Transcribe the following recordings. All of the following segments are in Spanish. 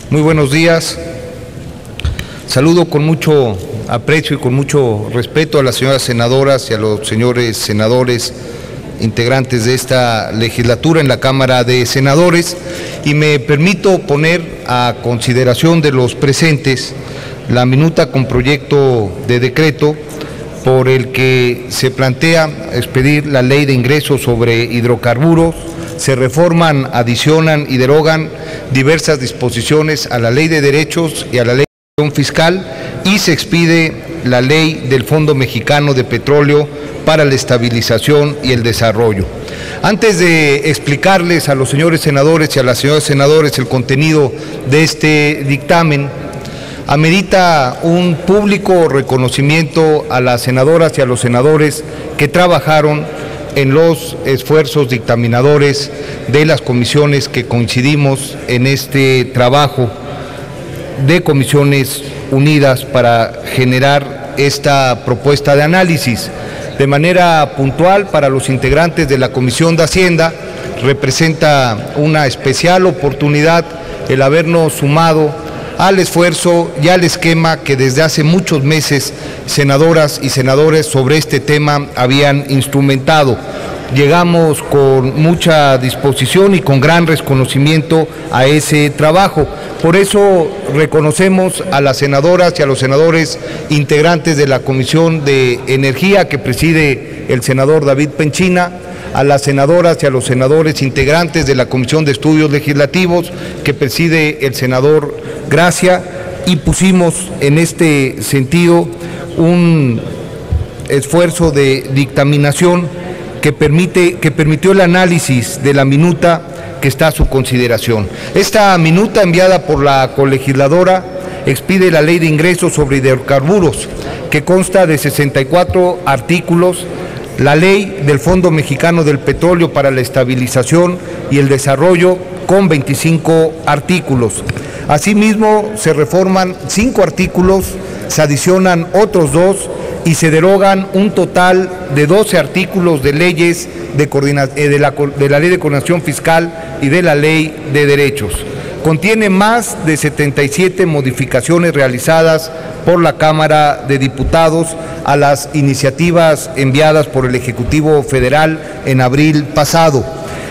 Muy buenos días. Saludo con mucho aprecio y con mucho respeto a las señoras senadoras y a los señores senadores integrantes de esta legislatura en la Cámara de Senadores, y me permito poner a consideración de los presentes la minuta con proyecto de decreto por el que se plantea expedir la Ley de Ingresos sobre Hidrocarburos. Se reforman, adicionan y derogan diversas disposiciones a la Ley de Derechos y a la Ley de Administración Fiscal, y se expide la Ley del Fondo Mexicano de Petróleo para la Estabilización y el Desarrollo. Antes de explicarles a los señores senadores y a las señoras senadores el contenido de este dictamen, amerita un público reconocimiento a las senadoras y a los senadores que trabajaron en los esfuerzos dictaminadores de las comisiones que coincidimos en este trabajo de Comisiones Unidas para generar esta propuesta de análisis. De manera puntual, para los integrantes de la Comisión de Hacienda, representa una especial oportunidad el habernos sumado al esfuerzo y al esquema que desde hace muchos meses senadoras y senadores sobre este tema habían instrumentado. Llegamos con mucha disposición y con gran reconocimiento a ese trabajo. Por eso reconocemos a las senadoras y a los senadores integrantes de la Comisión de Energía que preside el senador David Penchina, a las senadoras y a los senadores integrantes de la Comisión de Estudios Legislativos que preside el senador Gracia, y pusimos en este sentido un esfuerzo de dictaminación que permitió el análisis de la minuta que está a su consideración. Esta minuta, enviada por la colegisladora, expide la Ley de Ingresos sobre Hidrocarburos, que consta de 64 artículos, la Ley del Fondo Mexicano del Petróleo para la Estabilización y el Desarrollo, con 25 artículos. Asimismo, se reforman 5 artículos, se adicionan otros 2 y se derogan un total de 12 artículos de leyes de la Ley de Coordinación Fiscal y de la Ley de Derechos. Contiene más de 77 modificaciones realizadas por la Cámara de Diputados a las iniciativas enviadas por el Ejecutivo Federal en abril pasado.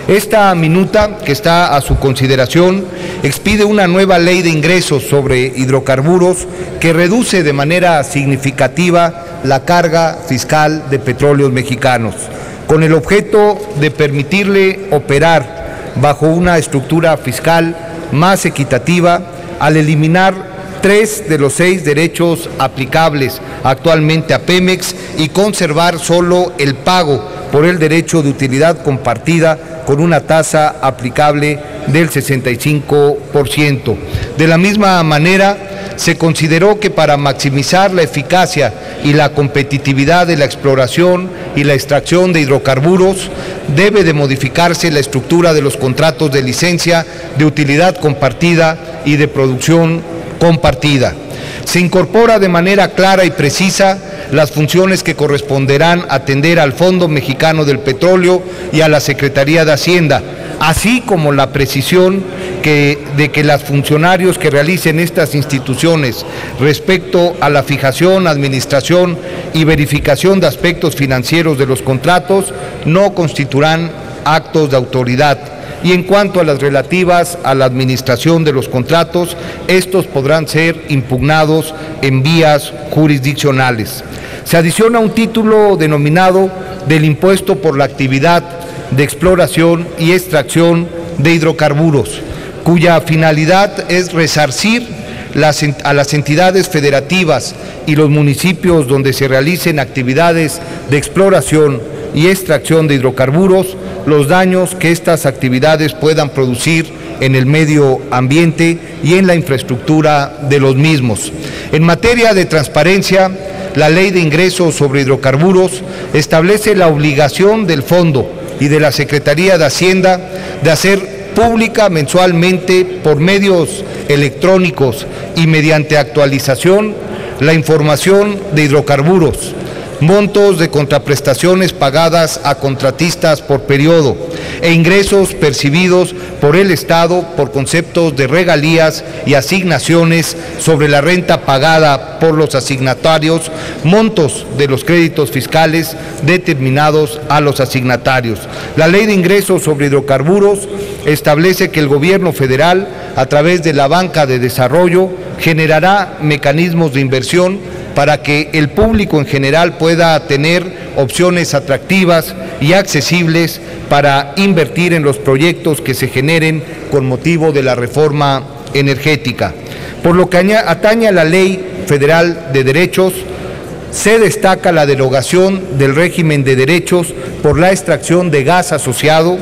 Esta minuta, que está a su consideración, expide una nueva Ley de Ingresos sobre Hidrocarburos que reduce de manera significativa la carga fiscal de Petróleos Mexicanos, con el objeto de permitirle operar bajo una estructura fiscal más equitativa al eliminar 3 de los 6 derechos aplicables actualmente a Pemex y conservar solo el pago por el derecho de utilidad compartida con una tasa aplicable del 65%. De la misma manera, se consideró que para maximizar la eficacia y la competitividad de la exploración y la extracción de hidrocarburos, debe de modificarse la estructura de los contratos de licencia de utilidad compartida y de producción compartida. Se incorpora de manera clara y precisa las funciones que corresponderán atender al Fondo Mexicano del Petróleo y a la Secretaría de Hacienda, así como la precisión de que los funcionarios que realicen estas instituciones respecto a la fijación, administración y verificación de aspectos financieros de los contratos no constituirán actos de autoridad. Y en cuanto a las relativas a la administración de los contratos, estos podrán ser impugnados en vías jurisdiccionales. Se adiciona un título denominado del impuesto por la actividad de exploración y extracción de hidrocarburos, cuya finalidad es resarcir a las entidades federativas y los municipios donde se realicen actividades de exploración y extracción de hidrocarburos los daños que estas actividades puedan producir en el medio ambiente y en la infraestructura de los mismos. En materia de transparencia, la Ley de Ingresos sobre Hidrocarburos establece la obligación del Fondo y de la Secretaría de Hacienda de hacer pública mensualmente por medios electrónicos y mediante actualización la información de hidrocarburos, montos de contraprestaciones pagadas a contratistas por periodo e ingresos percibidos por el Estado por conceptos de regalías y asignaciones sobre la renta pagada por los asignatarios, montos de los créditos fiscales determinados a los asignatarios. La Ley de Ingresos sobre Hidrocarburos establece que el Gobierno federal, a través de la Banca de Desarrollo, generará mecanismos de inversión para que el público en general pueda tener opciones atractivas y accesibles para invertir en los proyectos que se generen con motivo de la reforma energética. Por lo que atañe a la Ley Federal de Derechos, se destaca la derogación del régimen de derechos por la extracción de gas asociado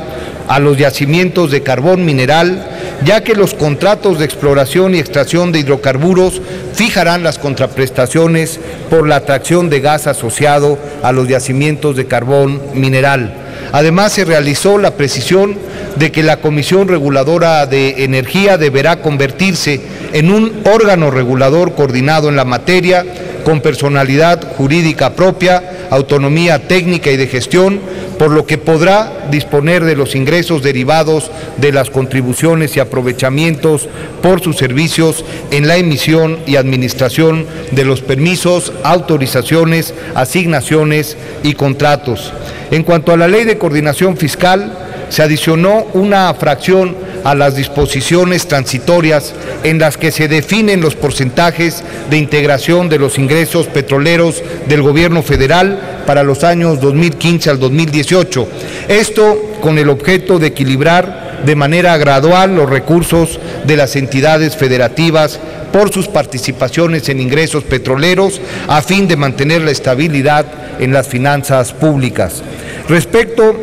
a los yacimientos de carbón mineral, ya que los contratos de exploración y extracción de hidrocarburos fijarán las contraprestaciones por la atracción de gas asociado a los yacimientos de carbón mineral. Además, se realizó la precisión de que la Comisión Reguladora de Energía deberá convertirse en un órgano regulador coordinado en la materia, con personalidad jurídica propia, autonomía técnica y de gestión, por lo que podrá disponer de los ingresos derivados de las contribuciones y aprovechamientos por sus servicios en la emisión y administración de los permisos, autorizaciones, asignaciones y contratos. En cuanto a la Ley de Coordinación Fiscal, se adicionó una fracción a las disposiciones transitorias en las que se definen los porcentajes de integración de los ingresos petroleros del Gobierno federal para los años 2015 al 2018. Esto con el objeto de equilibrar de manera gradual los recursos de las entidades federativas por sus participaciones en ingresos petroleros a fin de mantener la estabilidad en las finanzas públicas. Respecto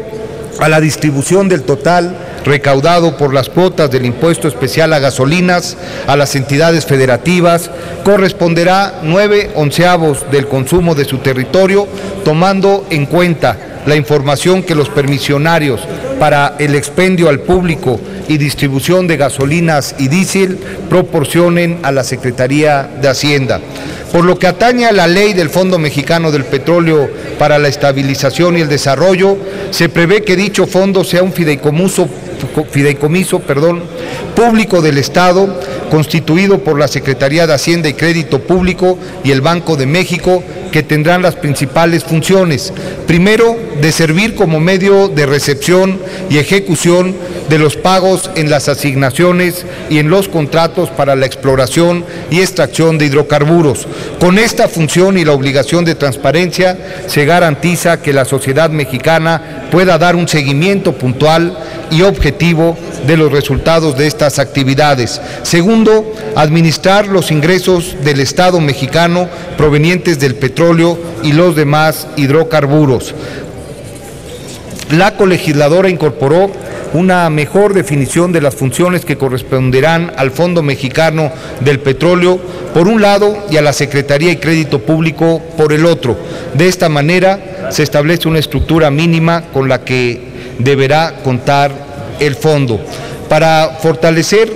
a la distribución del total recaudado por las cuotas del impuesto especial a gasolinas a las entidades federativas, corresponderá 9/11 del consumo de su territorio, tomando en cuenta la información que los permisionarios para el expendio al público y distribución de gasolinas y diésel proporcionen a la Secretaría de Hacienda. Por lo que atañe a la ley del Fondo Mexicano del Petróleo para la Estabilización y el Desarrollo, se prevé que dicho fondo sea un fideicomiso público del Estado, constituido por la Secretaría de Hacienda y Crédito Público y el Banco de México, que tendrán las principales funciones. Primero, de servir como medio de recepción y ejecución de los pagos en las asignaciones y en los contratos para la exploración y extracción de hidrocarburos. Con esta función y la obligación de transparencia, se garantiza que la sociedad mexicana pueda dar un seguimiento puntual y objetivo de los resultados de estas actividades. Segundo, administrar los ingresos del Estado mexicano provenientes del petróleo y los demás hidrocarburos. La colegisladora incorporó una mejor definición de las funciones que corresponderán al Fondo Mexicano del Petróleo, por un lado, y a la Secretaría de Crédito Público, por el otro. De esta manera, se establece una estructura mínima con la que deberá contar el fondo. Para fortalecer,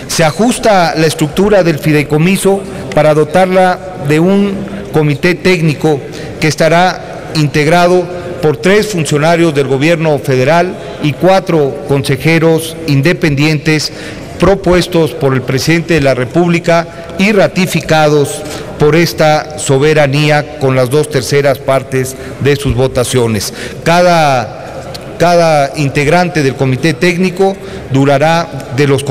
se ajusta la estructura del fideicomiso para dotarla de un comité técnico que estará integrado por 3 funcionarios del Gobierno federal y 4 consejeros independientes propuestos por el presidente de la República y ratificados por esta soberanía con las 2/3 partes de sus votaciones. Cada integrante del comité técnico durará de los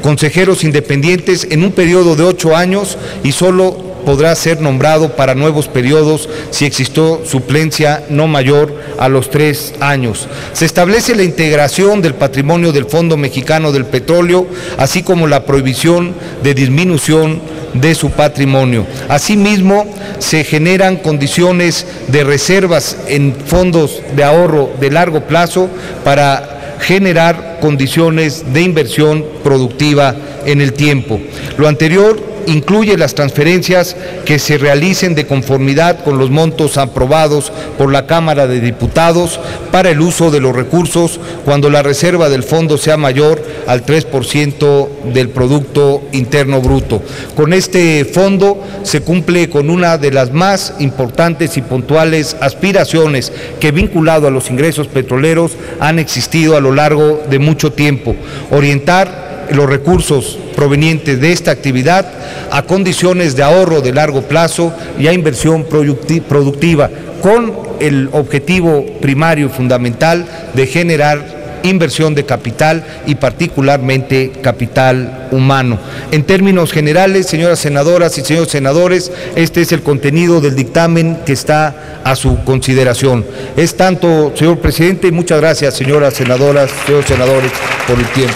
consejeros independientes en un periodo de 8 años y solo podrá ser nombrado para nuevos periodos si existió suplencia no mayor a los 3 años. Se establece la integración del patrimonio del Fondo Mexicano del Petróleo, así como la prohibición de disminución de su patrimonio. Asimismo, se generan condiciones de reservas en fondos de ahorro de largo plazo para generar condiciones de inversión productiva en el tiempo. Lo anterior incluye las transferencias que se realicen de conformidad con los montos aprobados por la Cámara de Diputados para el uso de los recursos cuando la reserva del fondo sea mayor al 3% del Producto Interno Bruto. Con este fondo se cumple con una de las más importantes y puntuales aspiraciones que, vinculado a los ingresos petroleros, han existido a lo largo de mucho tiempo: orientar los recursos provenientes de esta actividad a condiciones de ahorro de largo plazo y a inversión productiva, con el objetivo primario y fundamental de generar inversión de capital y particularmente capital humano. En términos generales, señoras senadoras y señores senadores, este es el contenido del dictamen que está a su consideración. Es tanto, señor presidente, y muchas gracias, señoras senadoras, señores senadores, por el tiempo.